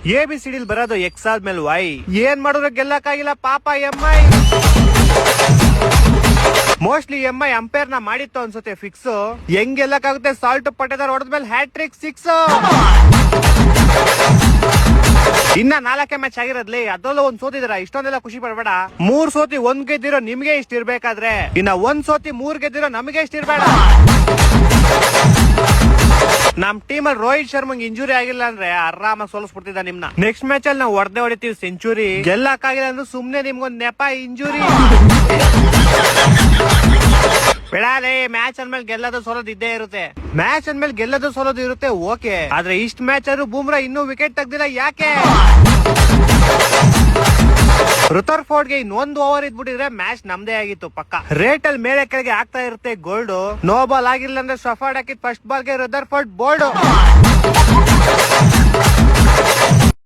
ABCD ಬರೋದು X ಆದ್ಮೇಲೆ Y. ಏನ್ ಮಾಡಿದ್ರು ಗೆಲ್ಲಕ್ಕಾಗಿಲ್ಲ ಪಾಪ MI. ಮೋಸ್ಟ್ಲಿ MI ಅಂಪೇರ್ ನ ಮಾಡಿತ್ತು ಅನ್ಸುತ್ತೆ ಫಿಕ್ಸ್. ಹೆಂಗ್ ಗೆಲ್ಲಕ್ಕಾಗುತ್ತೆ? Salt Pattedar ಹೊಡೆದ್ಮೇಲೆ hat trick 6. ಇನ್ನ 4 ಮ್ಯಾಚ್ ಆಗಿರೋದ್ಲಿ, ಅದ್ರಲ್ಲೂ ಒಂದ್ ಸೋತಿದ್ರ. ಇಷ್ಟೊಂದೆಲ್ಲ ಖುಷಿ ಪಡ್ಬೇಡ. 3 ಸೋತಿ 1 ಗೆದ್ದಿರೋ ನಿಮ್ಗೆ ಇಷ್ಟ ಇರ್ಬೇಕಾದ್ರೆ, ಇನ್ನ 1 ಸೋತಿ 3 ಗೆದ್ದಿರೋ ನಮಗೆ ಇಷ್ಟ ಇರ್ಬೇಡ. ನಮ್ ಟೀಮ್ ಅಲ್ಲಿ ರೋಹಿತ್ ಶರ್ಮಂಗ್ ಇಂಜುರಿ ಆಗಿಲ್ಲ ಅಂದ್ರೆ ಆರಾಮಾಗಿ ಸೋಲಿಸ್ಬಿಡ್ತಿದ್ದ ನಿಮ್ನ. ನೆಕ್ಸ್ಟ್ ಮ್ಯಾಚ್ ಅಲ್ಲಿ ನಾವು ಹೊಡೆತೀವಿ ಸೆಂಚುರಿ. ಗೆಲ್ಲಕ್ಕಾಗಿಲ್ಲ ಅಂದ್ರೆ ಸುಮ್ನೆ ನಿಮ್ಗೊಂದ್ ನೆಪ ಇಂಜುರಿ. ಬಿಡಾಲೆ, ಮ್ಯಾಚ್ ಅಂದ್ಮೇಲೆ ಗೆಲ್ಲೋದು ಸೋಲೋದು ಇದ್ದೇ ಇರುತ್ತೆ. ಮ್ಯಾಚ್ ಅಂದ್ಮೇಲೆ ಗೆಲ್ಲೋದು ಸೋಲೋದು ಇರುತ್ತೆ, ಓಕೆ. ಆದ್ರೆ ಇಷ್ಟ ಮ್ಯಾಚ್ ಆದ್ರೂ ಬೂಮ್ರಾ ಇನ್ನೂ ವಿಕೆಟ್ ತೆಗ್ದಿಲ್ಲ, ಯಾಕೆ? ರುತರ್ಫೋರ್ಡ್ ಗೆ ಇನ್ನೊಂದು ಓವರ್ ಇದ್ಬಿಟ್ಟಿದ್ರೆ ಮ್ಯಾಚ್ ನಮ್ದೇ ಆಗಿತ್ತು ಪಕ್ಕ. ರೇಟ್ ಅಲ್ಲಿ ಮೇಲೆ ಕೆಳಗೆ ಆಗ್ತಾ ಇರುತ್ತೆ ಗೋಲ್ಡ್. ನೋ ಬಾಲ್ ಆಗಿಲ್ಲ ಅಂದ್ರೆ ಸಫಾರ್ಡ್ ಹಾಕಿದ್ ಫಸ್ಟ್ ಬಾಲ್ ಗೆ ರುತರ್ಫೋರ್ಡ್ ಬೋಲ್ಡ್.